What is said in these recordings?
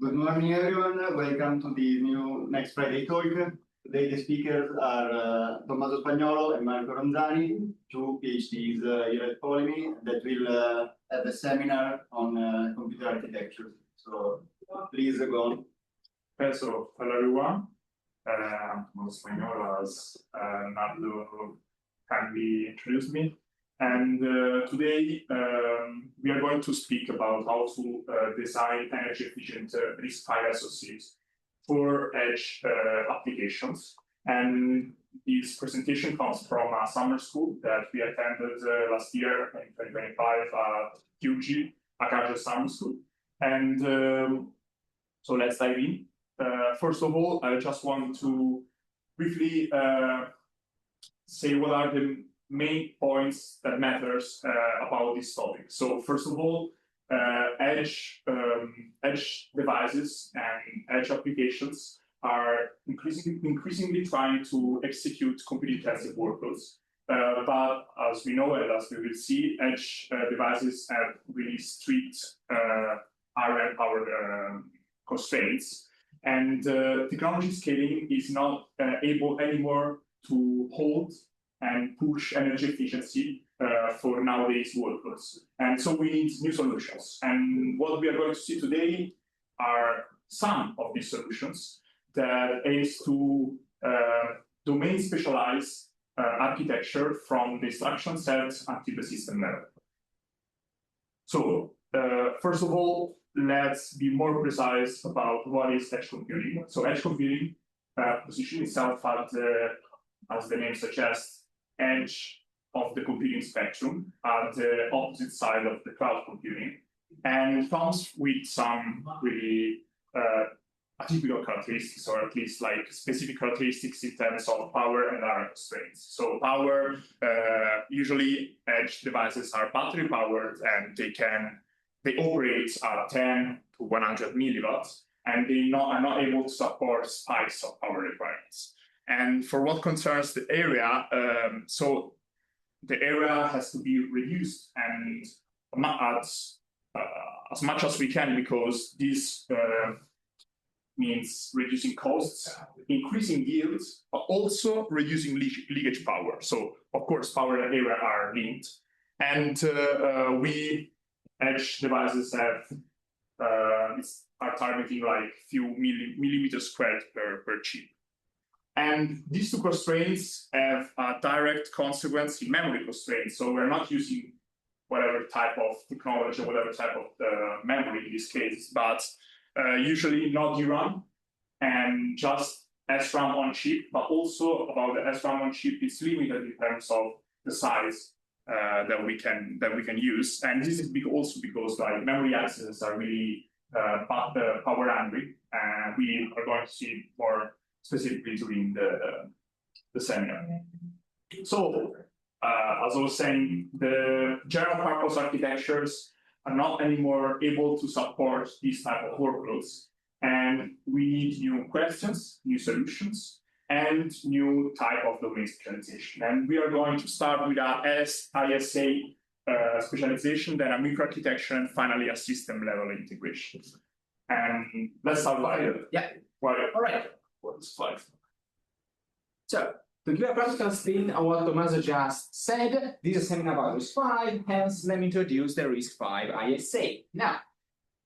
Good morning, everyone. Welcome to the new Next Friday talk. Today the speakers are Tommaso Spagnolo and Ronzani, two PhDs here at Polimi that will have a seminar on computer architecture. So please go on. So hello everyone. Tommaso Spagnolo, as Nardo kindly introduced me. And today we are going to speak about how to design energy-efficient RISC-V SoCs for edge applications. And this presentation comes from a summer school that we attended last year in 2025 at QG, a casual summer school. And so let's dive in. First of all, I just want to briefly say what are the main points that matters about this topic. So first of all, edge devices and edge applications are increasingly trying to execute compute-intensive workloads. But as we know and as we will see, edge devices have really strict RF power constraints. And technology scaling is not able anymore to hold and push energy efficiency for nowadays workloads. And so we need new solutions. And what we are going to see today are some of these solutions that aims to domain specialize architecture from the instruction set until the system level. So first of all, let's be more precise about what is edge computing. So edge computing positions itself as the name suggests, edge of the computing spectrum at the opposite side of the cloud computing, and comes with some really atypical characteristics, or at least like specific characteristics in terms of power and RF constraints. So power, usually edge devices are battery powered and they operate at 10 to 100 milliwatts, and they are not able to support spikes of power requirements. And for what concerns the area, so the area has to be reduced and as much as we can, because this means reducing costs, increasing yields, but also reducing leakage power. So of course, power and area are linked, and edge devices are targeting like few millimeters squared per chip. And these two constraints have a direct consequence in memory constraints. So we're not using whatever type of technology or whatever type of memory in this case, but usually not DRAM and just SRAM on chip, but also about the SRAM on chip is limited in terms of the size that we can use. And this is also because like memory accesses are really power hungry, and we are going to see more specifically during the seminar. So, as I was saying, the general purpose architectures are not anymore able to support these type of workloads. And we need new questions, new solutions, and new type of domain specialization. And we are going to start with our ISA specialization, then a microarchitecture, and finally a system level integration. And let's start by all right. So, to give a practical spin on what Tommaso just said, this is a seminar about RISC-V, hence let me introduce the RISC-V ISA. Now,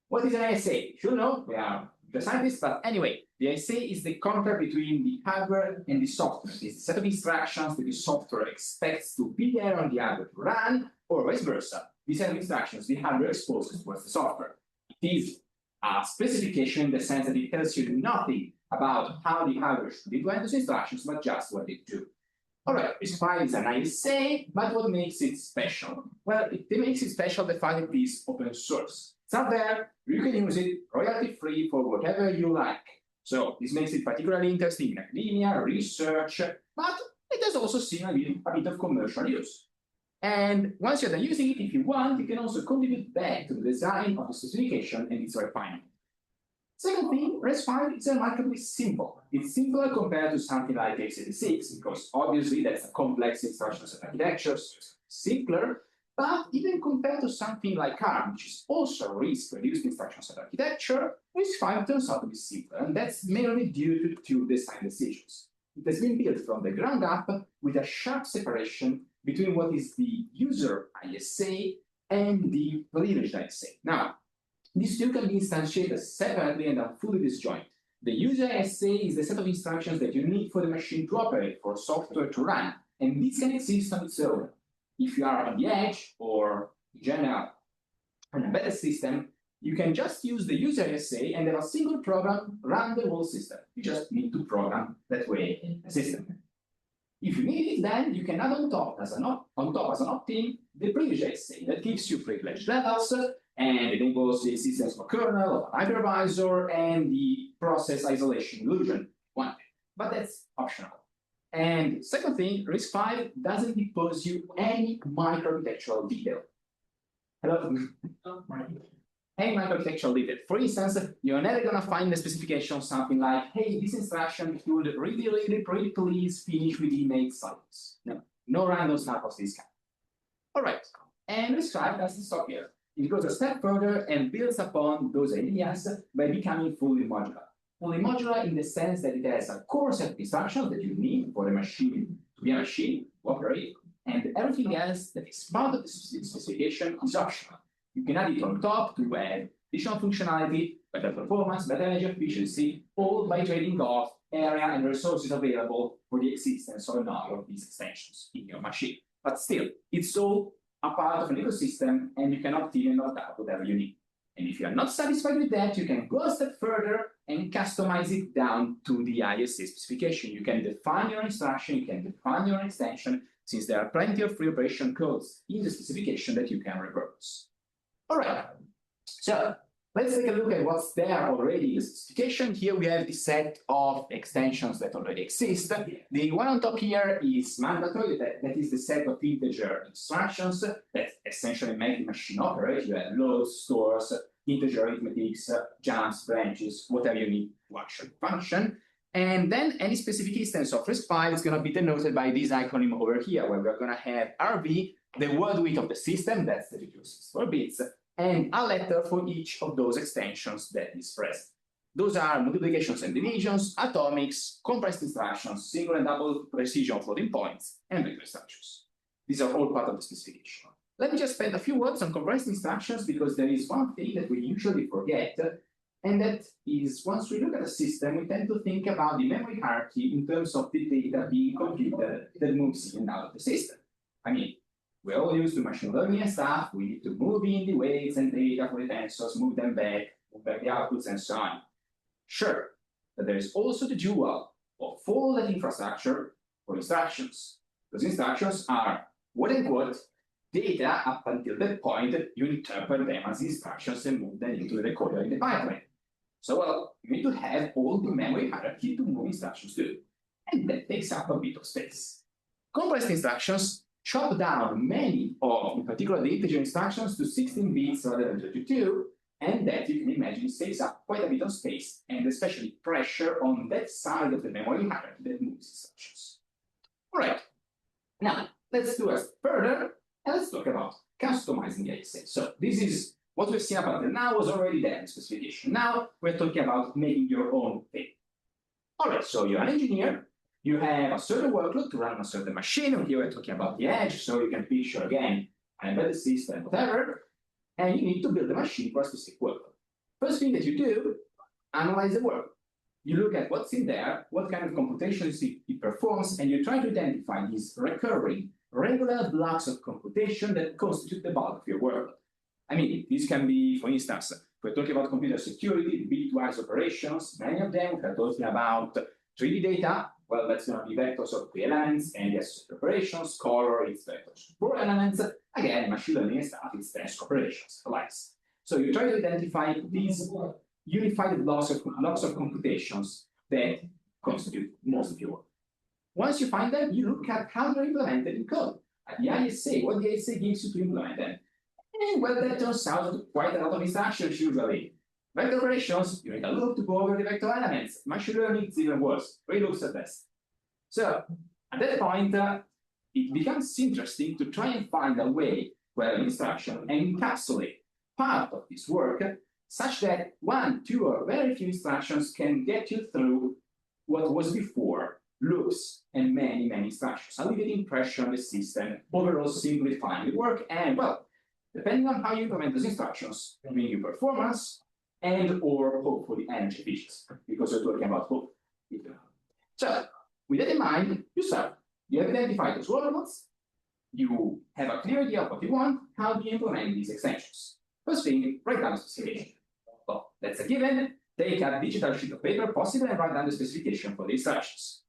what is an ISA? You should know, we are the scientists, but anyway, the ISA is the contract between the hardware and the software. It's a set of instructions that the software expects to be there on the hardware to run, or vice versa. These set of instructions the hardware exposes towards the software. It is a specification in the sense that it tells you nothing about how the hardware should implement those instructions, but just what they do. All right, RISC-V is an ISA, but what makes it special? Well, it makes it special the fact that it is open source. It's out there, you can use it royalty-free for whatever you like. So this makes it particularly interesting in academia, research, but it has also seen a bit of commercial use. And once you're done using it, if you want, you can also contribute back to the design of the specification and its refinement. Second thing, RISC-V is remarkably simple. It's simpler compared to something like x86, because obviously that's a complex instruction set architecture, so it's simpler. But even compared to something like ARM, which is also a RISC-reduced instruction set architecture, RISC-V turns out to be simpler, and that's mainly due to two design decisions. It has been built from the ground up with a sharp separation between what is the user ISA and the privileged ISA. Now, these two can be instantiated separately and are fully disjoint. The user ISA is the set of instructions that you need for the machine to operate, for software to run, and this can exist on its own. If you are on the edge or in general an embedded system, you can just use the user ISA and have a single program run the whole system. You just need to program that way the system. If you need it, then you can add on top as an opt-in the privileged ISA that gives you privilege levels and enables the existence of a kernel, of a hypervisor, and the process isolation illusion. One thing, but that's optional. And second thing, RISC-V doesn't impose you any microarchitectural detail. Any microarchitectural detail. For instance, you're never going to find the specification something like, hey, this instruction should really pretty please finish with inmate cycles. No random snap of this kind. All right, and RISC-V doesn't stop here. It goes a step further and builds upon those ideas by becoming fully modular. Fully modular in the sense that it has a core set of instructions that you need for the machine to be a machine, to operate, and everything else that is part of the specification is optional. You can add it on top to add additional functionality, better performance, better energy efficiency, all by trading off area and resources available for the existence or not of these extensions in your machine. But still, it's all a part of an ecosystem, and you can opt in and opt out whatever you need. And if you are not satisfied with that, you can go a step further and customize it down to the ISA specification. You can define your instruction, you can define your extension, since there are plenty of free operation codes in the specification that you can repurpose. All right, so let's take a look at what's there already in the specification. Here we have the set of extensions that already exist. The one on top here is mandatory, that is the set of integer instructions that essentially make the machine operate. You have loads, stores, integer arithmetics, jumps, branches, whatever you need to actually function. And then any specific instance of RISC-V is going to be denoted by this acronym over here, where we're going to have RV, the word width of the system, that's the 64 bits, and a letter for each of those extensions that is present. Those are multiplications and divisions, atomics, compressed instructions, single and double precision floating points, and vector instructions. These are all part of the specification. Let me just spend a few words on compressed instructions, because there is one thing that we usually forget, and that is, once we look at a system, we tend to think about the memory hierarchy in terms of the data being computed that moves in and out of the system. I mean, we're all used to machine learning and stuff. We need to move in the weights and data for the tensors, move back the outputs, and so on. Sure, but there is also the dual of full that infrastructure for instructions. Those instructions are, quote-unquote, data up until the point that you interpret them as instructions and move them into the decoder in the pipeline. So, well, you need to have all the memory hierarchy to move instructions to, and that takes up a bit of space. Compressed instructions chop down many of, in particular, the integer instructions to 16 bits rather than 32, and that, you can imagine, saves up quite a bit of space, and especially pressure on that side of the memory hierarchy that moves instructions. All right, now, let's do a further, and let's talk about customizing the ISA. So this is what we've seen up until now was already there in the specification. Now we're talking about making your own thing. All right, so you're an engineer, you have a certain workload to run on a certain machine, and here we're talking about the edge, so you can picture, again, an embedded system, whatever, and you need to build a machine for a specific workload. First thing that you do, analyze the work. You look at what's in there, what kind of computations it performs, and you try to identify these recurring, regular blocks of computation that constitute the bulk of your workload. I mean, this can be, for instance, if we're talking about computer security, bitwise operations, many of them, if we're talking about 3D data, well, that's going to be vectors of 3 elements, and yes, operations, color, it's vectors of 4 elements. Again, machine learning and stuff, it's task operations, likes. So you try to identify these unified blocks of computations that constitute most of your work. Once you find them, you look at how they're implemented in code. At the ISA, what the ISA gives you to implement them. And well, that turns out to quite a lot of instructions usually. Vector operations, you need a loop to go over the vector elements. Machine learning is even worse, 3 loops at best. So, at that point, it becomes interesting to try and find a way 12 instructions and encapsulate part of this work such that 1, 2, or very few instructions can get you through what was before loops and many, many instructions, alleviating pressure on the system, overall simplifying the work, and well, depending on how you implement those instructions, giving you performance and or hopefully energy efficiency, because we're talking about both. So, with that in mind, you start. You have identified those workloads, you have a clear idea of what you want, how do you implement these extensions? First thing, write down the specification. Well, that's a given. Take a digital sheet of paper possible and write down the specification for the instructions.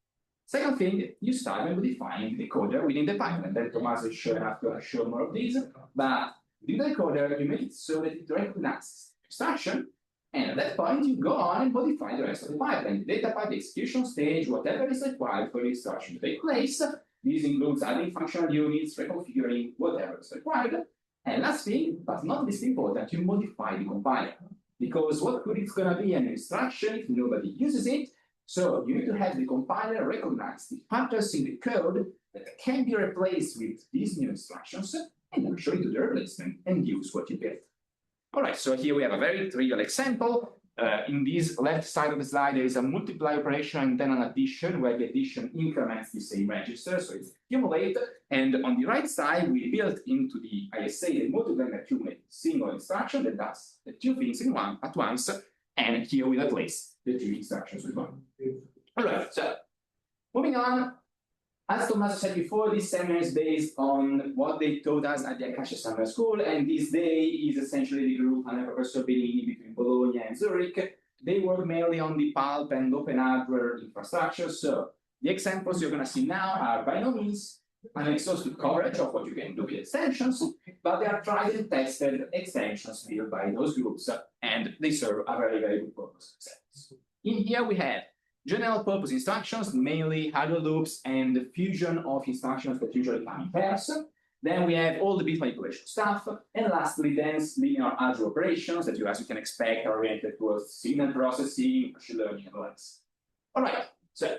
Second thing, you start by modifying the decoder within the pipeline. Then Tommaso is sure enough to show more of these, but with the decoder, you make it so that it recognizes the instruction, and at that point, you go on and modify the rest of the pipeline, the data pipe, the execution stage, whatever is required for the instruction to take place. This includes adding functional units, reconfiguring whatever is required. And last thing, but not least important, you modify the compiler. Because what good it's going to be an instruction if nobody uses it? So you need to have the compiler recognize the patterns in the code that can be replaced with these new instructions, and then show you do the replacement and use what you built. All right, so here we have a very trivial example. In this left side of the slide, there is a multiply operation and then an addition, where the addition increments the same register, so it's accumulate. And on the right side, we built into the ISA the multiply and accumulate single instruction that does the two things at once. And here we replace the two instructions with one. All right, so moving on. As Tommaso said before, this seminar is based on what they taught us at the Acacia Summer School, and this day is essentially the group under Professor Benini between Bologna and Zurich. They work mainly on the pulp and open hardware infrastructure, so the examples you're going to see now are by no means an exhaustive coverage of what you can do with extensions, but they are tried and tested extensions built by those groups, and they serve a very, very good purpose. In here we have general purpose instructions, mainly hardware loops and the fusion of instructions that usually come in pairs. Then we have all the bit manipulation stuff. And lastly, dense linear algebra operations that you, as you can expect, are oriented towards signal processing, machine learning, and the likes. All right, so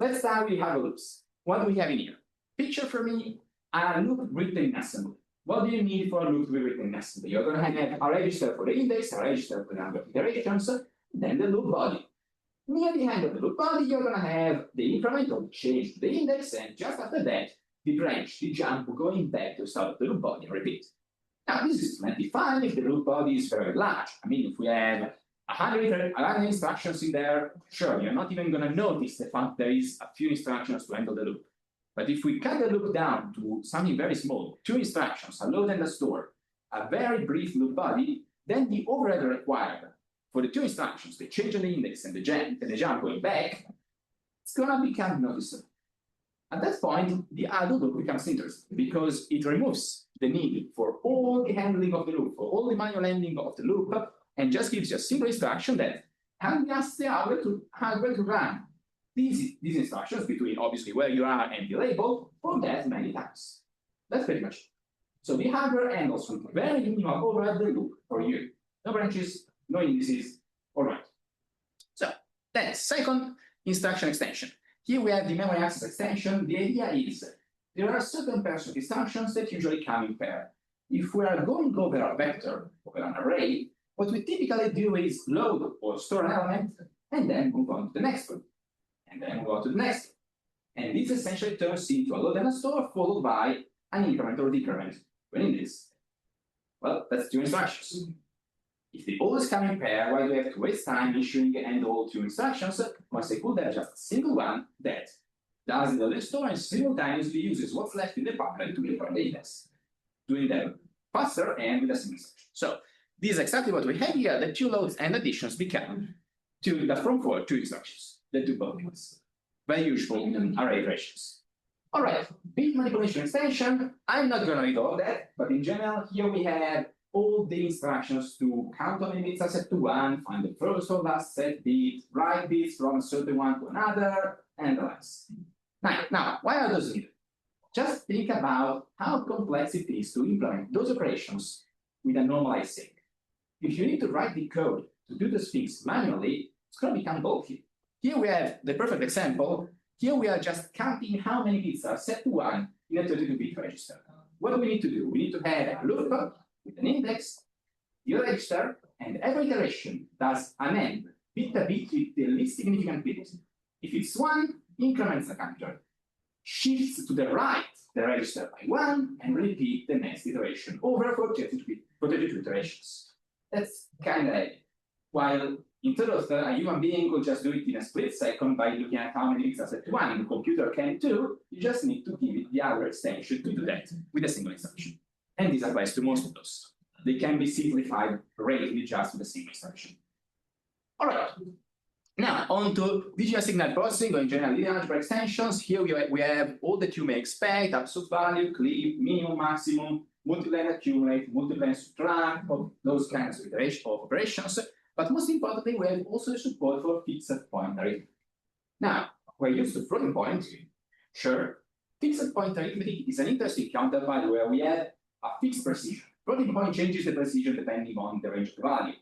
let's start with hardware loops. What do we have in here? Picture for me a loop written in assembly. What do you need for a loop to be written in assembly? You're going to have a register for the index, a register for the number of iterations, then the loop body. Near the end of the loop body, you're going to have the increment or the change to the index, and just after that, the branch, the jump, going back to start of the loop body and repeat. Now, this is plenty fine if the loop body is very large. I mean, if we have 100 instructions in there, sure, you're not even going to notice the fact there is a few instructions to handle the loop. But if we cut the loop down to something very small, 2 instructions, a load and a store, a very brief loop body, then the overhead required for the 2 instructions, the change in the index and the jump going back, it's going to become noticeable. At that point, the idle loop becomes interesting because it removes the need for all the handling of the loop, for all the manual handling of the loop, and just gives you a single instruction that asks the hardware to run these instructions between obviously where you are and the label for that many times. That's pretty much it. So the hardware handles with very minimal overhead the loop for you. No branches, no indices, all right. So then second instruction extension. Here we have the memory access extension. The idea is there are certain pairs of instructions that usually come in pair. If we are going over a vector, over an array, what we typically do is load or store an element and then move on to the next one. And then move on to the next one. And this essentially turns into a load and a store followed by an increment or decrement. When in this, well, that's 2 instructions. If they always come in pair, why do we have to waste time issuing and all 2 instructions? Once they could have just a single one that does the load and store and simultaneously uses what's left in the pipeline to decrement the index, doing them faster and with a single instruction. So this is exactly what we have here. The 2 loads and additions become from 4 2 instructions. The 2 bodies, very useful in array operations. All right, bit manipulation extension. I'm not going to read all that, but in general, here we have all the instructions to count how many bits are set to 1, find the first or last set bit, write bits from a certain one to another, and the rest. Now, why are those needed? Just think about how complex it is to implement those operations with a normalized sync. If you need to write the code to do those things manually, it's going to become bulky. Here we have the perfect example. Here we are just counting how many bits are set to 1 in a 32-bit register. what do we need to do? We need to have a loop with an index, the register, and every iteration does an end bit a bit with the least significant bit. If it's 1, increments the counter, shifts to the right the register by 1, and repeat the next iteration over for 32 iterations. That's kind of it. While in truth, a human being could just do it in a split second by looking at how many bits are set to 1, and the computer can too. You just need to give it the other extension to do that with a single instruction. And this applies to most of those. They can be simplified greatly just with a single instruction. All right. Now, on to digital signal processing or in general linear algebra extensions. Here we have all that you may expect: absolute value, clip, minimum, maximum, multiply and accumulate, multiply and subtract, of those kinds of operations. But most importantly, we have also the support for fixed point arithmetic. Now, we're used to floating point. Sure, fixed point arithmetic is an interesting counter value where we have a fixed precision. Floating point changes the precision depending on the range of the value.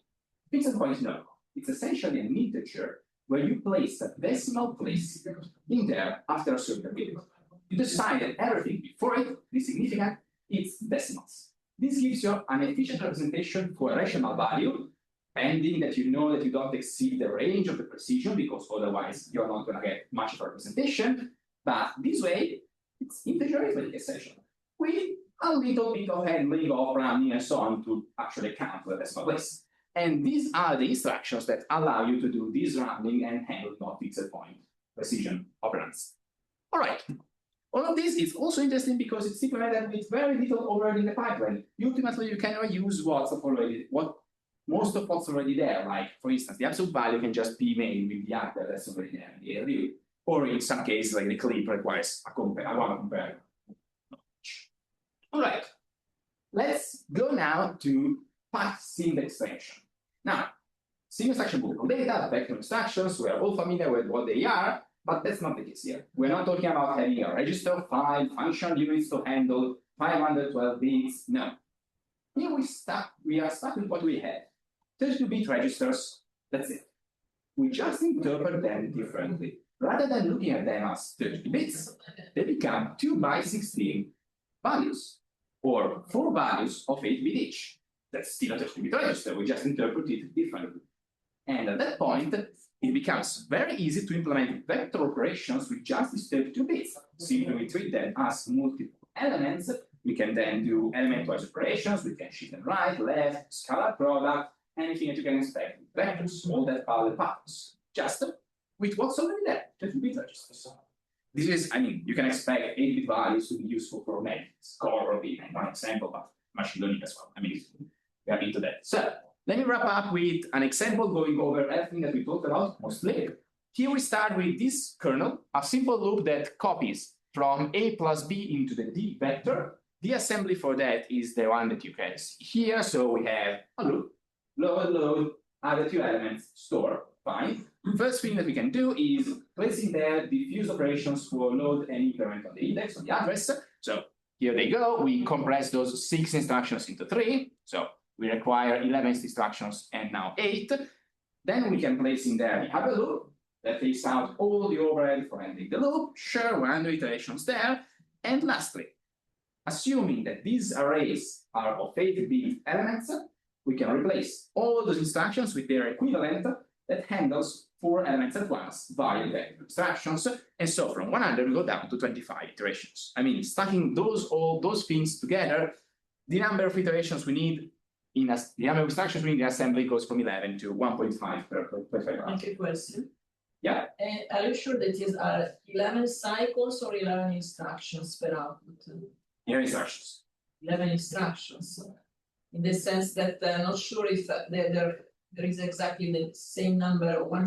Fixed point, no. It's essentially an integer where you place a decimal place in there after a certain bit. You decide that everything before it is significant, it's decimals. This gives you an efficient representation for a rational value, pending that you know that you don't exceed the range of the precision, because otherwise you're not going to get much of a representation. But this way, it's integer arithmetic essentially, with a little bit of handling of rounding and so on to actually count the decimal place. And these are the instructions that allow you to do this rounding and handling of fixed point precision operands. All right. All of this is also interesting because it's implemented with very little overhead in the pipeline. Ultimately, you can use most of what's already there. Like, for instance, the absolute value can just be made with the actor that's already there in the ALU. Or in some cases, like the clip requires a one compare. All right. Let's go now to path single extension. Now, single instruction book data, vector instructions, we are all familiar with what they are, but that's not the case here. We're not talking about having a register, 5 function units to handle 512 bits. No. Here we are stuck with what we have. 32-bit registers, that's it. We just interpret them differently. Rather than looking at them as 32 bits, they become 2 by 16 values, or 4 values of 8 bit each. That's still a 32-bit register, we just interpret it differently. And at that point, it becomes very easy to implement vector operations with just these 32 bits. Simply we treat them as multiple elements. We can then do element-wise operations, we can shift and right, left, scalar product, anything that you can expect with vectors, all that parallel paths. Just with what's already there, 32-bit registers. This is, you can expect 8-bit values to be useful for mathematics, core or being one example, but machine learning as well. We are into that. So let me wrap up with an example going over everything that we talked about mostly. Here we start with this kernel, a simple loop that copies from A plus B into the D vector. The assembly for that is the one that you can see here. So we have a loop, load, add 2 elements, store, fine. First thing that we can do is place in there diffuse operations for load and increment on the index, on the address. So here they go. We compress those 6 instructions into 3. So we require 11 instructions and now 8. Then we can place in there the other loop that takes out all the overhead for ending the loop. Sure, 100 iterations there. And lastly, assuming that these arrays are of 8-bit elements, we can replace all those instructions with their equivalent that handles 4 elements at once via vector instructions. And so from 100, we go down to 25 iterations. Stacking all those things together, the number of iterations we need the number of instructions we need in assembly goes from 11 to 1.5 per 25 rounds. Okay, question. Yeah. Are you sure that these are 11 cycles or 11 instructions per output? 11 instructions. 11 instructions. In the sense that I'm not sure if there is exactly the same number of one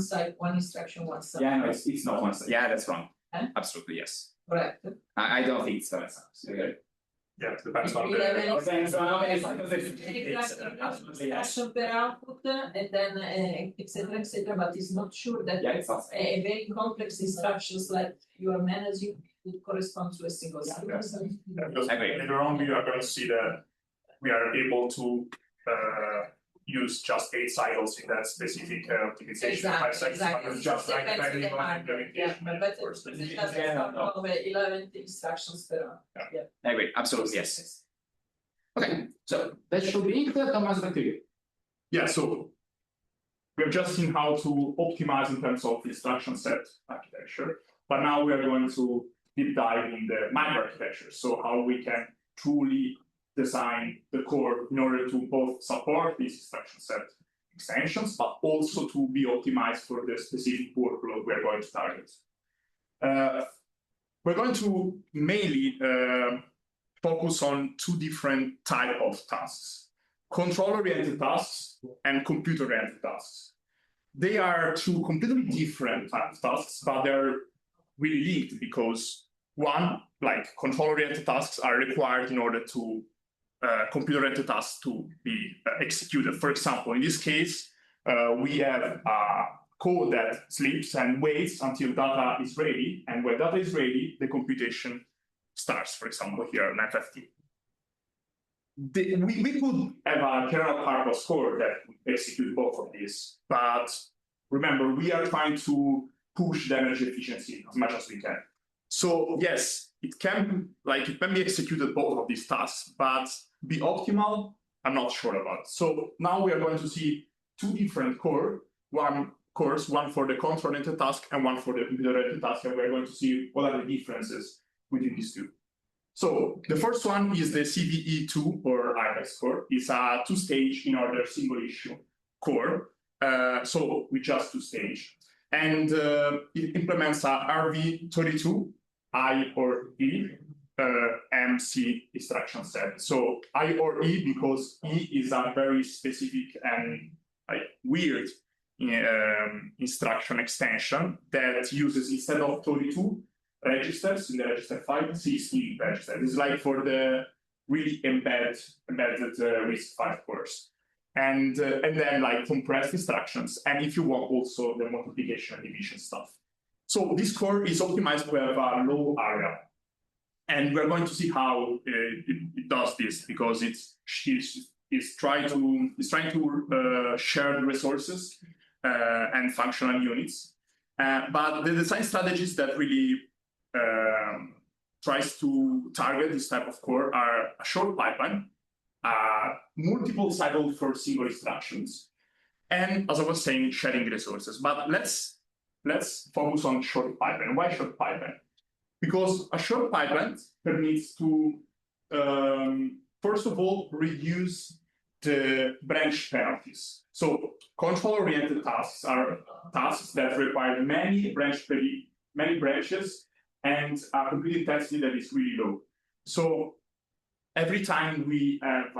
instruction, one cycle. Yeah, no, it's not one cycle. Yeah, that's wrong. Absolutely, yes. Correct. I don't think it's 7 cycles. Yeah, it depends on the instruction per output, and then etc. But it's not sure that a very complex instructions like you are managing would correspond to a single cycle. Because later on, we are going to see that we are able to use just 8 cycles in that specific optimization. Exactly. Just like depending on implementation. But it doesn't of 11 instructions per hour. I agree. Absolutely, yes. Okay, so that should be it. Tommaso, back to you. Yeah, so we've just seen how to optimize in terms of instruction set architecture, but now we are going to deep dive in the microarchitecture. So how we can truly design the core in order to both support these instruction set extensions, but also to be optimized for the specific workload we're going to target. We're going to mainly focus on two different types of tasks: control-oriented tasks and computer-oriented tasks. They are two completely different types of tasks, but they're really linked because one, like control-oriented tasks, are required in order to computer-oriented tasks to be executed. For example, in this case, we have code that sleeps and waits until data is ready, and when data is ready, the computation starts, for example, here on FFT. We could have a general purpose core that would execute both of these, but remember, we are trying to push the energy efficiency as much as we can. So yes, it can be executed both of these tasks, but be optimal, I'm not sure about. So now we are going to see two different cores, one for the control-oriented task and one for the computer-oriented task, and we're going to see what are the differences between these two. So the first one is the CVE2 or IRISC core. It's a two-stage in order single issue core. So with just two stages. And it implements a RV32 I or E MC instruction set. So I or E because E is a very specific and weird instruction extension that uses, instead of 32 registers in the register file, 16 registers. It's like for the really embedded RISC-V cores. And then like compressed instructions, and if you want also the multiplication and division stuff. So this core is optimized to have a low area, and we're going to see how it does this, because it's trying to share the resources and functional units. But the design strategies that really tries to target this type of core are a short pipeline, multiple cycles for single instructions, and, as I was saying, sharing resources. But let's focus on short pipeline. Why short pipeline? Because a short pipeline permits to, first of all, reduce the branch penalties. So control-oriented tasks are tasks that require many branches and a compute intensity that is really low. So every time we have,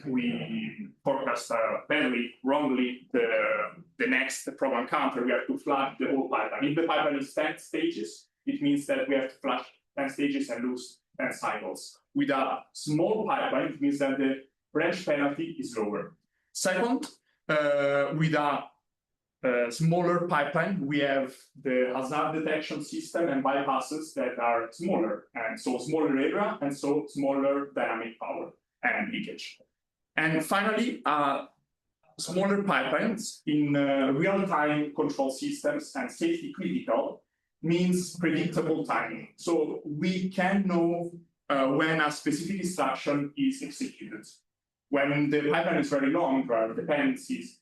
we forecast badly, wrongly, the next program counter, we have to flush the whole pipeline. If the pipeline is 10 stages, it means that we have to flush 10 stages and lose 10 cycles. With a small pipeline, it means that the branch penalty is lower. Second, with a smaller pipeline, we have the hazard detection system and bypasses that are smaller, and so smaller area, and so smaller dynamic power and leakage. And finally, smaller pipelines in real-time control systems and safety critical means predictable timing. So we can know when a specific instruction is executed. When the pipeline is very long, there are dependencies,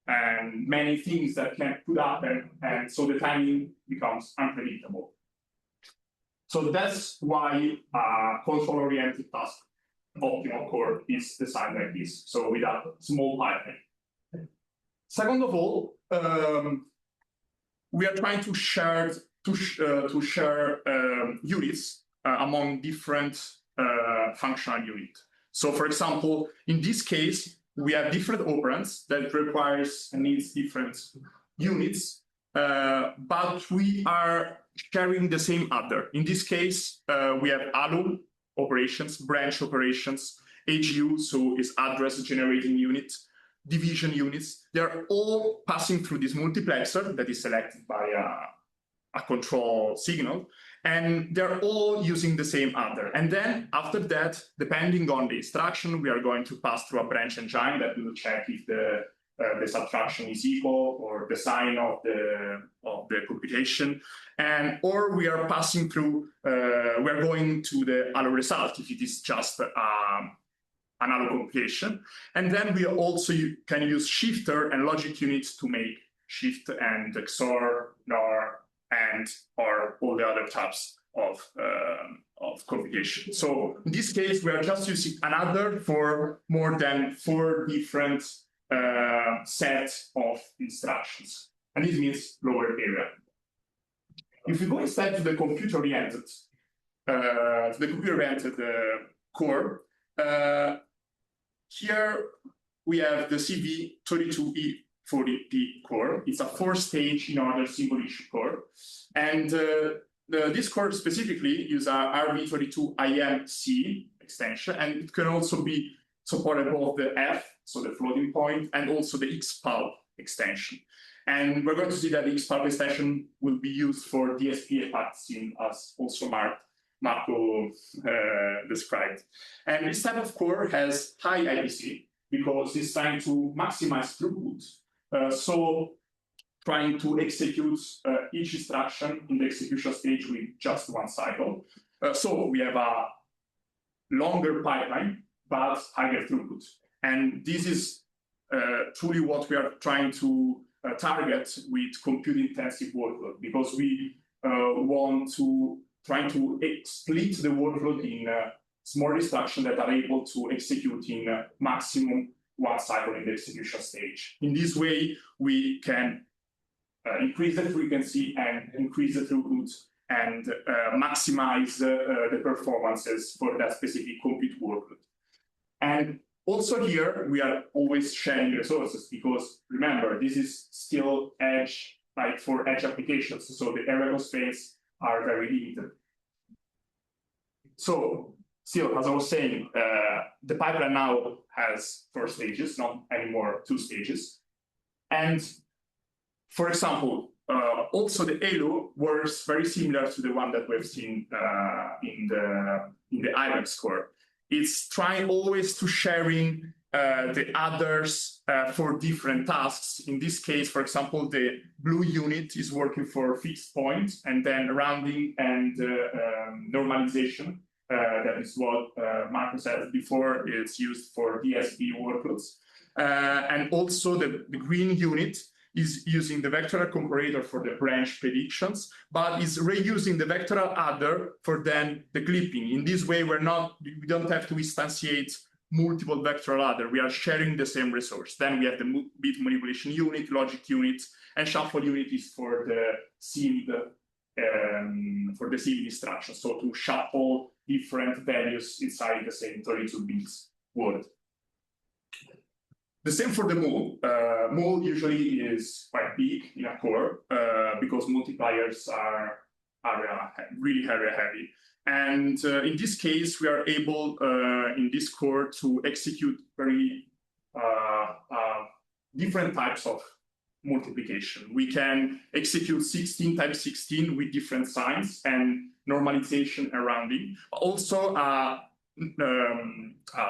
and many things that could happen, and so the timing becomes unpredictable. So that's why control-oriented task optimal core is designed like this, so with a small pipeline. Second of all, we are trying to share units among different functional units. So, for example, in this case, we have different operands that requires and needs different units, but we are sharing the same adder. In this case, we have ALU operations, branch operations, AGU, so is address generating unit, division units. They're all passing through this multiplexer that is selected by a control signal, and they're all using the same adder. And then after that, depending on the instruction, we are going to pass through a branch engine that will check if the the subtraction is equal, or the sign of the computation, or we are passing through, we are going to the allo result if it is just an allo computation. And then we also can use shifter and logic units to make shift and XOR, NOR, and or all the other types of computation. So in this case, we are just using another for more than 4 different sets of instructions. And this means lower area. If we go instead to the computer-oriented core, here we have the CV32E40P core. It's a 4-stage in-order single-issue core. And this core specifically uses a RV32IMC extension, and it can also be supported both the F, so the floating point, and also the XPulp extension. And we're going to see that the XPulp extension will be used for DSP packaging, as also Marco described. And this type of core has high IPC because it's trying to maximize throughput. So trying to execute each instruction in the execution stage with just 1 cycle. So we have a longer pipeline, but higher throughput. And this is truly what we are trying to target with compute-intensive workload, because we want to try to split the workload in small instructions that are able to execute in maximum 1 cycle in the execution stage. In this way, we can increase the frequency and increase the throughput and maximize the performances for that specific compute workload. And also here, we are always sharing resources because, remember, this is still edge, like for edge applications, so the area constraints are very limited. So, still, as I was saying, the pipeline now has 4 stages, not anymore 2 stages. And, for example, also the ALO works very similar to the one that we've seen in the IREX core. It's trying always to sharing the others for different tasks. In this case, for example, the blue unit is working for fixed point, and then rounding and normalization. That is what Marco said before. It's used for DSP workloads. And also the green unit is using the vectoral comparator for the branch predictions, but is reusing the vectoral adder for then the clipping. In this way, we don't have to instantiate multiple vectoral adder. We are sharing the same resource. Then we have the bit manipulation unit, logic unit, and shuffle unit is for the seed instruction. So to shuffle different values inside the same 32 bits word. The same for the mul. Mul usually is quite big in a core because multipliers are really heavy. And in this case, we are able in this core to execute very different types of multiplication. We can execute 16 times 16 with different signs and normalization and rounding. Also,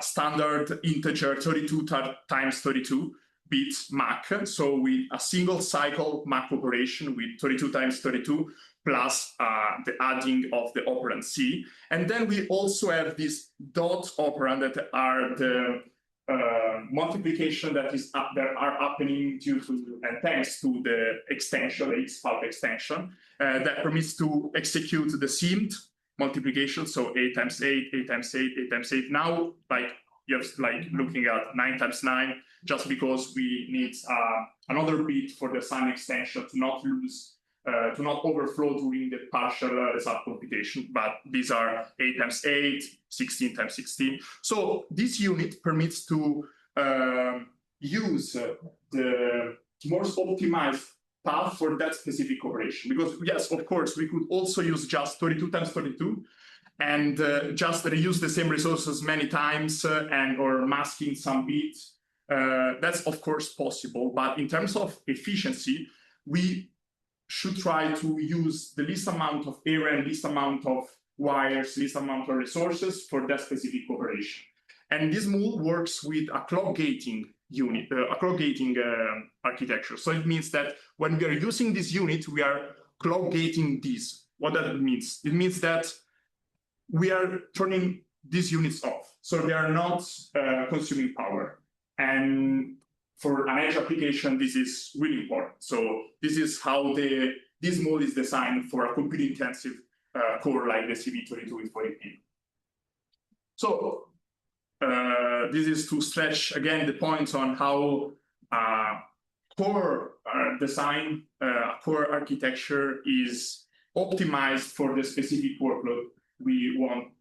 standard integer 32 times 32 bit Mac. So with a single cycle Mac operation with 32 times 32 plus the adding of the operand C. And then we also have this dot operand that are the multiplication that are happening due to and thanks to the extension, the XPulp extension, that permits to execute the SIMD multiplication, so 8 times 8, 8 times 8, 8 times 8. Now, like you're like looking at 9 times 9, just because we need another bit for the sign extension to not lose, to not overflow during the partial result computation. But these are 8 times 8, 16 times 16. So this unit permits to use the most optimized path for that specific operation. Because yes, of course, we could also use just 32 times 32 and just reuse the same resources many times and or masking some bits. That's of course possible, but in terms of efficiency, we should try to use the least amount of area and least amount of wires, least amount of resources for that specific operation. And this mul works with a clock gating unit, a clock gating architecture. So it means that when we are using this unit, we are clock gating this. What that means? It means that we are turning these units off, so they are not consuming power. And for an edge application, this is really important. So this is how this mode is designed for a compute-intensive core like the CV22E40P. So this is to stretch again the point on how core design, core architecture is optimized for the specific workload we want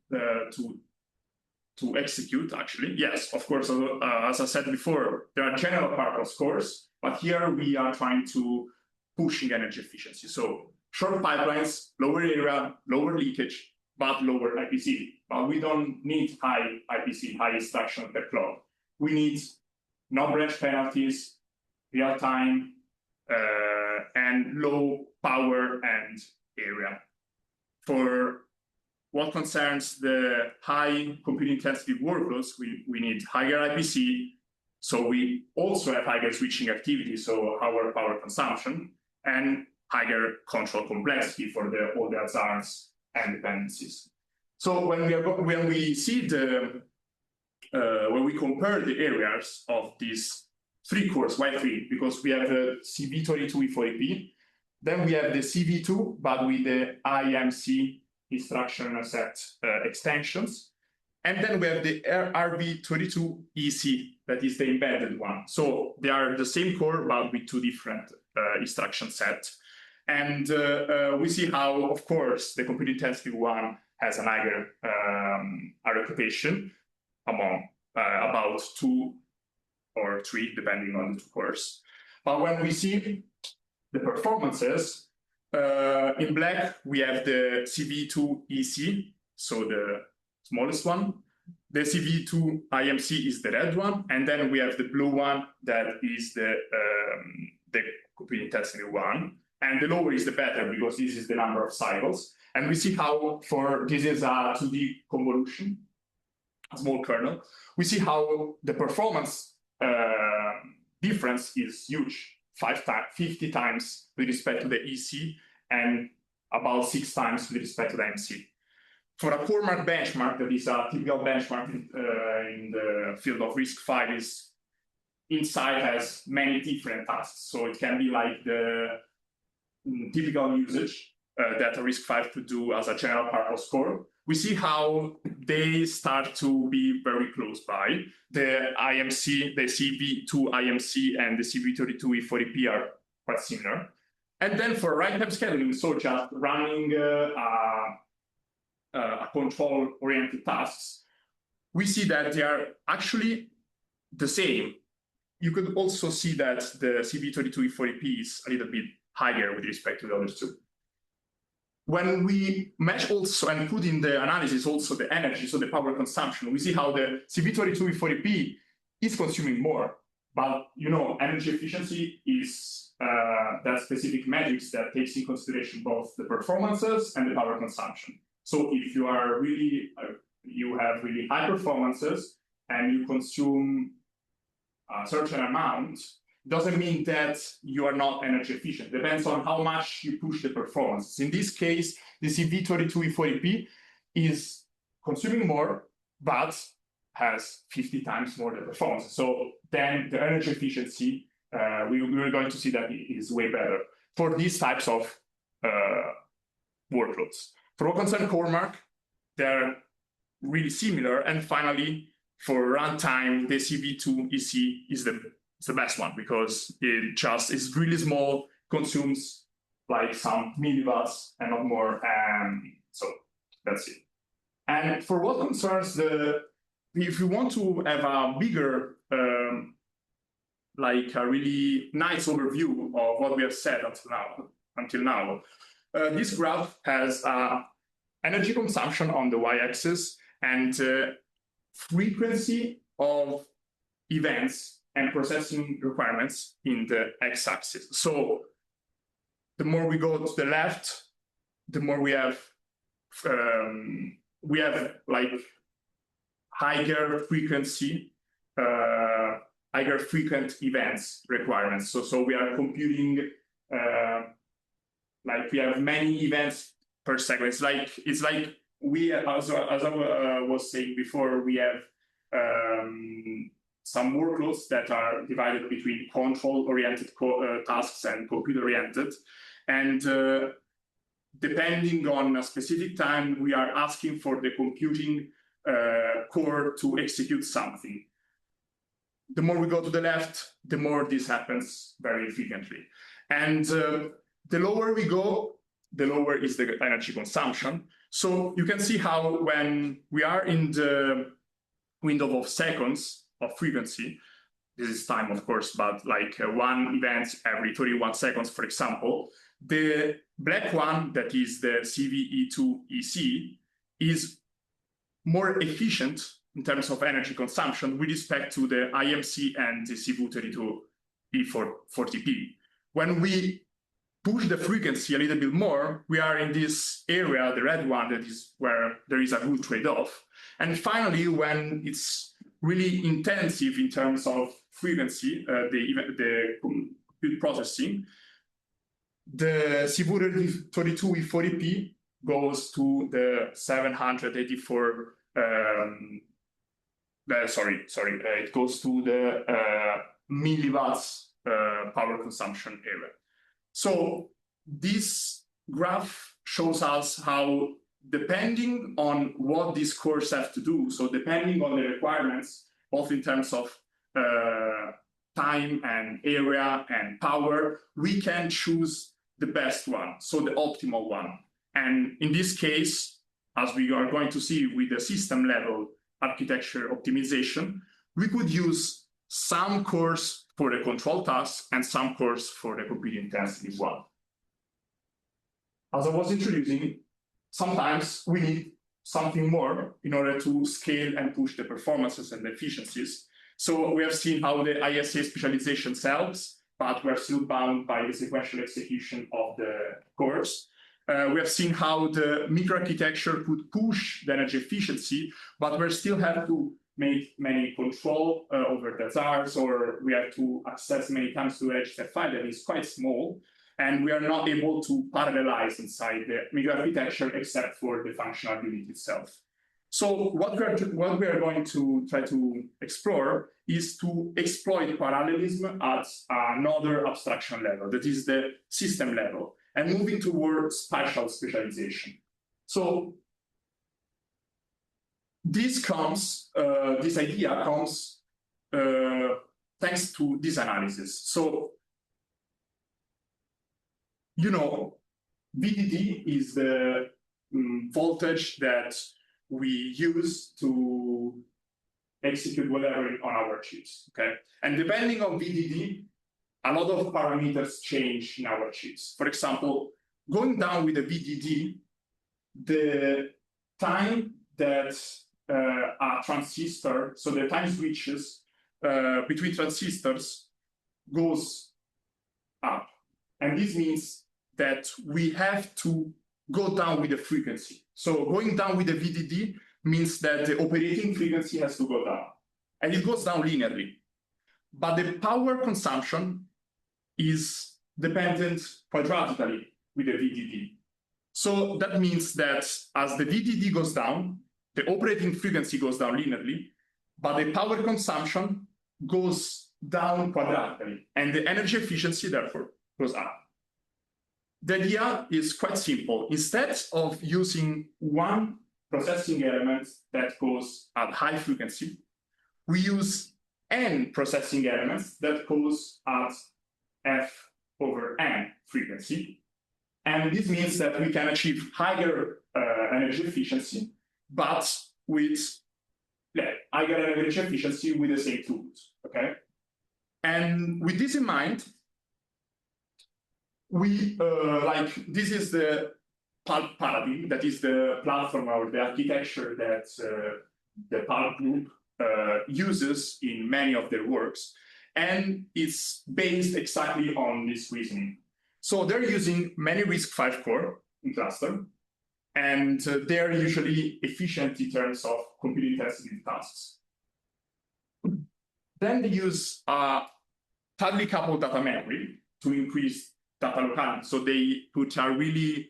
to execute, actually. Yes, of course, as I said before, there are general purpose cores, but here we are trying to pushing energy efficiency. So short pipelines, lower area, lower leakage, but lower IPC. But we don't need high IPC, high instruction per clock. We need no branch penalties, real time, and low power and area. For what concerns the high compute intensity workloads, we need higher IPC. So we also have higher switching activity, so our power consumption, and higher control complexity for all the hazards and dependencies. So when we see when we compare the areas of these three cores, why three? Because we have the CV22E40P, then we have the CV2, but with the IMC instruction set extensions, and then we have the RV22EC, that is the embedded one. So they are the same core, but with two different instruction sets. And we see how, of course, the compute intensity one has an higher occupation among about 2 or 3, depending on the two cores. But when we see the performances, in black, we have the CV2EC, so the smallest one. The CV2 IMC is the red one, and then we have the blue one that is the compute intensity one. And the lower is the better, because this is the number of cycles. And we see how, this is a 2D convolution, a small kernel. We see how the performance difference is huge, 50 times with respect to the EC, and about 6 times with respect to the MC. For a core mark benchmark, that is a typical benchmark in the field of RISC-V, is inside has many different tasks. So it can be like the typical usage that a RISC-V could do as a general purpose core. We see how they start to be very close by. The IMC, the CV2 IMC and the CV32E40P are quite similar. And then for runtime scheduling, so just running a control-oriented tasks, we see that they are actually the same. You could also see that the CV32E40P is a little bit higher with respect to the other two. When we match also and put in the analysis also the energy, so the power consumption, we see how the CV32E40P is consuming more. But energy efficiency is that specific metrics that takes in consideration both the performances and the power consumption. So if you are really, you have really high performances and you consume a certain amount, doesn't mean that you are not energy efficient. Depends on how much you push the performance. In this case, the CV32E40P is consuming more, but has 50 times more the performance. So then the energy efficiency, we're going to see that it is way better for these types of workloads. For what concerns core mark, they're really similar. And finally, for runtime, the CV2EC is the best one, because it just is really small, consumes like some milliwatts and not more. So that's it. And for what concerns if you want to have a bigger, like a really nice overview of what we have said until now, this graph has energy consumption on the y-axis and frequency of events and processing requirements in the x-axis. So the more we go to the left, the more we have like, we have higher frequency higher frequent events requirements. So we are computing like we have many events per second. It's like we, as I was saying before, we have some workloads that are divided between control-oriented tasks and computer-oriented. And depending on a specific time, we are asking for the computing core to execute something. The more we go to the left, the more this happens very frequently. And the lower we go, the lower is the energy consumption. So you can see how when we are in the window of seconds of frequency, this is time, of course, but like one event every 31 seconds, for example, the black one, that is the CVE2 EC, is more efficient in terms of energy consumption with respect to the IMC and the CV32 E40P. When we push the frequency a little bit more, we are in this area, the red one, that is where there is a good trade-off. And finally, when it's really intensive in terms of frequency, the compute processing, the CV32 E40P goes to the 784. It goes to the milliwatts power consumption area. So this graph shows us how, depending on what these cores have to do, so depending on the requirements, both in terms of time and area and power, we can choose the best one, so the optimal one. And in this case, as we are going to see with the system level architecture optimization, we could use some cores for the control tasks and some cores for the compute intensity one. As I was introducing, sometimes we need something more in order to scale and push the performances and the efficiencies. So we have seen how the ISA specialization helps, but we're still bound by the sequential execution of the cores. We have seen how the microarchitecture could push the energy efficiency, but we still have to make many control over the ZARs, or we have to access many times to edge that file that is quite small, and we are not able to parallelize inside the microarchitecture except for the functional unit itself. So what we are going to try to explore is to exploit parallelism at another abstraction level, that is the system level, and moving towards spatial specialization. So this idea comes thanks to this analysis. So, you know, VDD is the voltage that we use to execute whatever on our chips, okay? And depending on VDD, a lot of parameters change in our chips. For example, going down with the VDD, the time that a transistor, so the time switches between transistors goes up. And this means that we have to go down with the frequency. So going down with the VDD means that the operating frequency has to go down. And it goes down linearly. But the power consumption is dependent quadratically with the VDD. So that means that as the VDD goes down, the operating frequency goes down linearly, but the power consumption goes down quadratically, and the energy efficiency, therefore, goes up. The idea is quite simple. Instead of using one processing element that goes at high frequency, we use n processing elements that goes at f over n frequency. And this means that we can achieve higher energy efficiency, but with higher energy efficiency with the same tools, okay? And with this in mind, we, this is the Pulp paradigm, that is the platform or the architecture that the Pulp group uses in many of their works. And it's based exactly on this reasoning. So they're using many RISC-V core in cluster, and they're usually efficient in terms of compute intensity tasks. Then they use tightly coupled data memory to increase data locality. So they put a really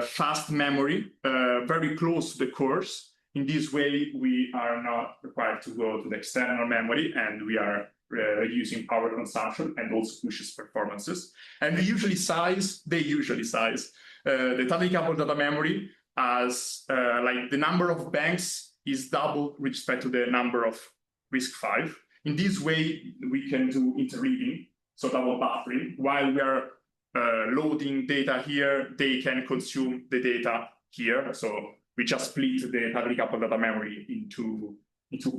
fast memory very close to the cores. In this way, we are not required to go to the external memory, and we are reducing power consumption and also pushes performances. And they usually size the tightly coupled data memory as like the number of banks is double with respect to the number of RISC-V. In this way, we can do interleaving, so double buffering. While we are loading data here, they can consume the data here. So we just split the tightly coupled data memory into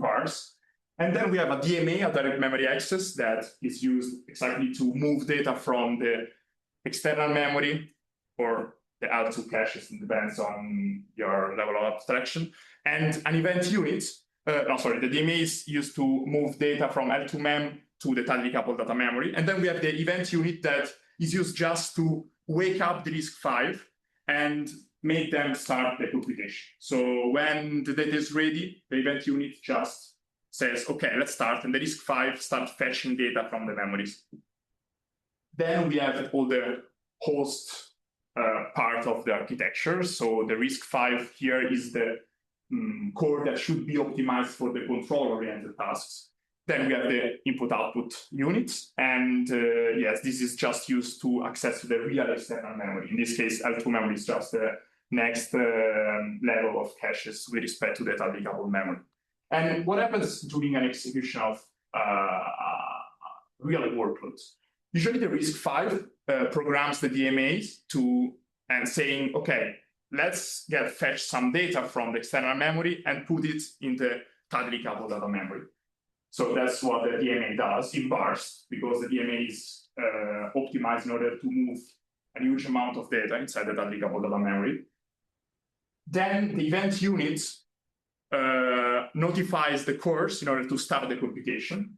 parts. And then we have a DMA, a direct memory access, that is used exactly to move data from the external memory or the L2 caches, it depends on your level of abstraction. And an event unit, the DMA is used to move data from L2 mem to the tightly coupled data memory. And then we have the event unit that is used just to wake up the RISC-V and make them start the computation. So when the data is ready, the event unit just says, okay, let's start, and the RISC-V starts fetching data from the memories. Then we have all the host part of the architecture. So the RISC-V here is the core that should be optimized for the control-oriented tasks. Then we have the input-output units, and yes, this is just used to access the real external memory. In this case, L2 memory is just the next level of caches with respect to the tightly coupled memory. And what happens during an execution of real workloads? Usually the RISC-V programs the DMAs and saying, okay, let's fetch some data from the external memory and put it in the tightly coupled data memory. So that's what the DMA does in bars, because the DMA is optimized in order to move a huge amount of data inside the tightly coupled data memory. Then the event unit notifies the cores in order to start the computation.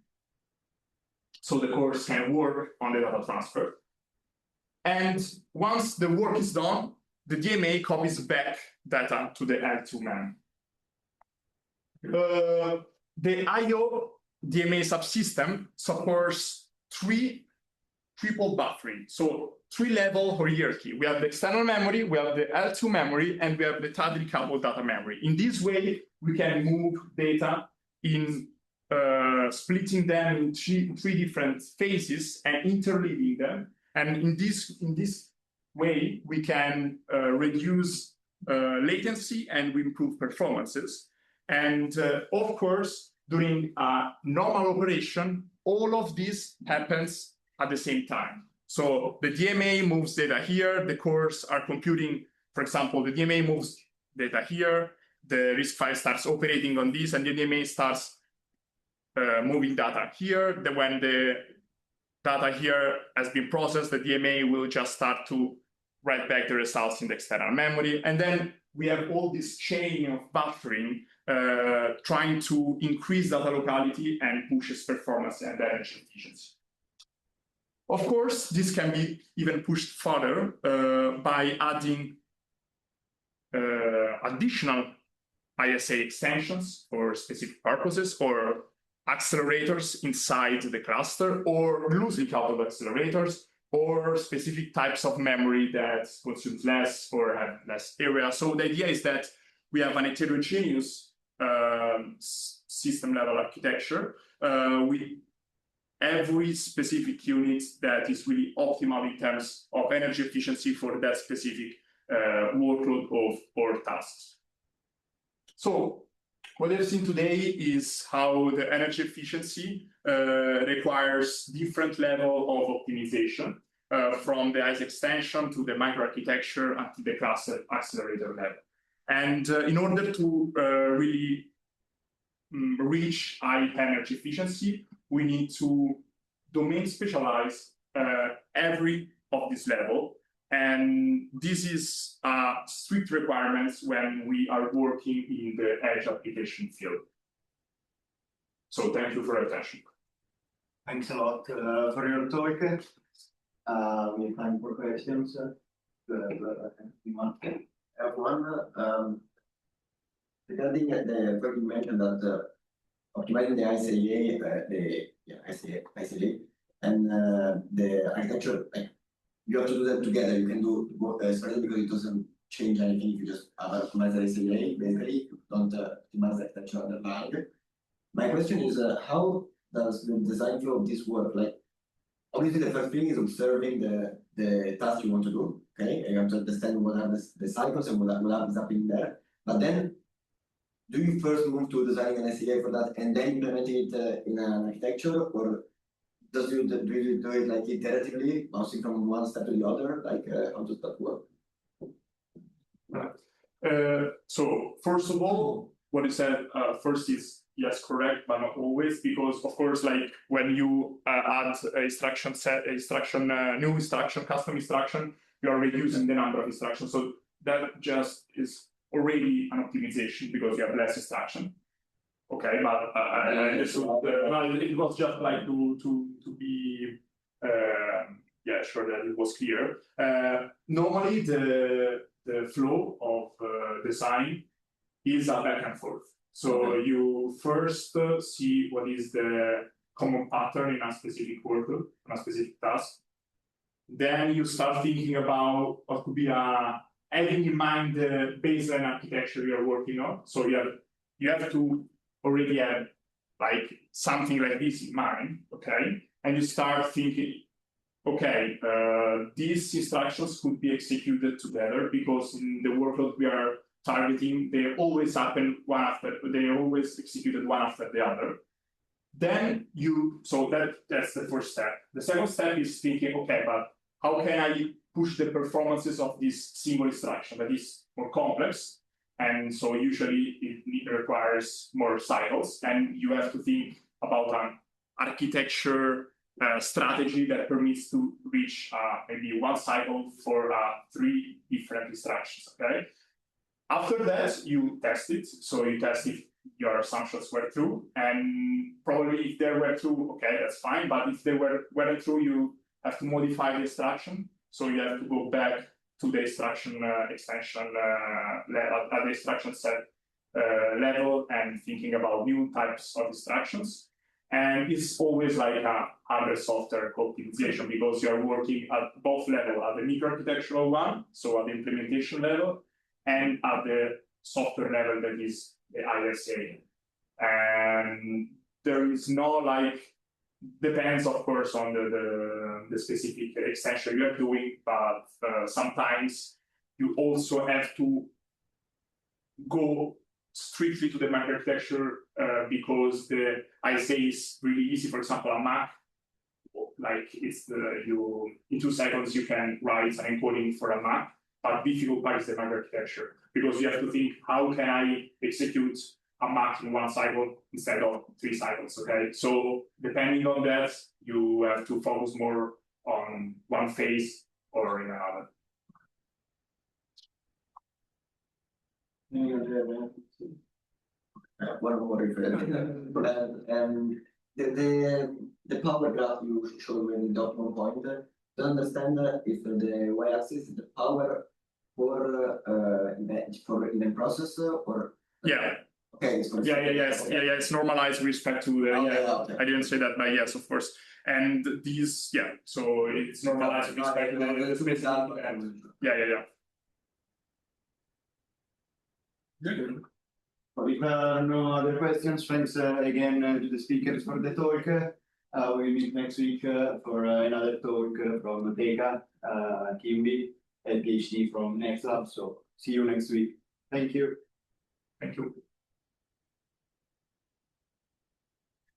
So the cores can work on the data transfer. And once the work is done, the DMA copies back data to the L2 mem. The I/O DMA subsystem supports triple buffering, so three-level hierarchy. We have the external memory, we have the L2 memory, and we have the tightly coupled data memory. In this way, we can move data in splitting them in three different phases and interleaving them. And in this way, we can reduce latency and we improve performances. And of course, during a normal operation, all of this happens at the same time. So the DMA moves data here, the cores are computing, for example, the DMA moves data here, the RISC-V starts operating on this, and the DMA starts moving data here. Then when the data here has been processed, the DMA will just start to write back the results in the external memory. And then we have all this chain of buffering trying to increase data locality and pushes performance and energy efficiency. Of course, this can be even pushed further by adding additional ISA extensions for specific purposes, or accelerators inside the cluster, or loosely coupled accelerators, or specific types of memory that consumes less or have less area. So the idea is that we have an heterogeneous system level architecture with every specific unit that is really optimal in terms of energy efficiency for that specific workload or tasks. So what we've seen today is how the energy efficiency requires different level of optimization from the ISA extension to the microarchitecture and to the cluster accelerator level. And in order to really reach high energy efficiency, we need to domain specialize every of this level. And this is a strict requirements when we are working in the edge application field. So thank you for your attention. Thanks a lot for your talk. We have time for questions. I have one regarding the fact you mentioned that optimizing the ISA, and the architecture, like, you have to do them together. You can do both separately because it doesn't change anything if you just optimize the ISA, basically, you don't optimize the architecture underlying. My question is, how does the design flow of this work? Like, obviously, the first thing is observing the task you want to do, okay? And you have to understand what are the cycles and what is happening there. But then, do you first move to designing an SEA for that and then implementing it in an architecture, or do you do it like iteratively, bouncing from one step to the other? Like, how does that work? So first of all, what you said first is yes, correct, but not always, because of course, like when you add a instruction set, new instruction, custom instruction, you are reducing the number of instructions. So that just is already an optimization because you have less instruction. Okay, but it was just like to be sure that it was clear. Normally, the flow of design is a back and forth. So you first see what is the common pattern in a specific workload, in a specific task. Then you start thinking about what could be having in mind the baseline architecture you are working on. So you have to already have like something like this in mind, okay? And you start thinking, okay, these instructions could be executed together because in the workload we are targeting, they always happen they always executed one after the other. Then that's the first step. The second step is thinking, okay, but how can I push the performances of this single instruction that is more complex? And so usually it requires more cycles, and you have to think about an architecture strategy that permits to reach maybe one cycle for 3 different instructions, okay? After that, you test it. So you test if your assumptions were true, and probably if they were true, okay, that's fine. But if they weren't true, you have to modify the instruction. So you have to go back to the instruction extension at the instruction set level and thinking about new types of instructions. And it's always like a hardware software optimization because you're working at both levels, at the microarchitectural one, so at the implementation level, and at the software level that is the ISA. And there is no like, depends of course on the specific extension you're doing, but sometimes you also have to go strictly to the microarchitecture because the ISA is really easy. For example, a Mac, like it's in 2 seconds you can write an encoding for a Mac, but difficult part is the microarchitecture because you have to think, how can I execute a Mac in 1 cycle instead of 3 cycles, okay? So depending on that, you have to focus more on one phase or in another. One more if the power graph you showed me in the dot one point, to understand if the y-axis is the power for event process or okay, it's normalized with respect to the okay. I didn't say that, but yes, of course. And these so it's normalized with respect to the Good. If there are no other questions, thanks again to the speakers for the talk. We'll meet next week for another talk from Deka, Kimby, and PhD from Next Lab. So see you next week. Thank you. Thank you.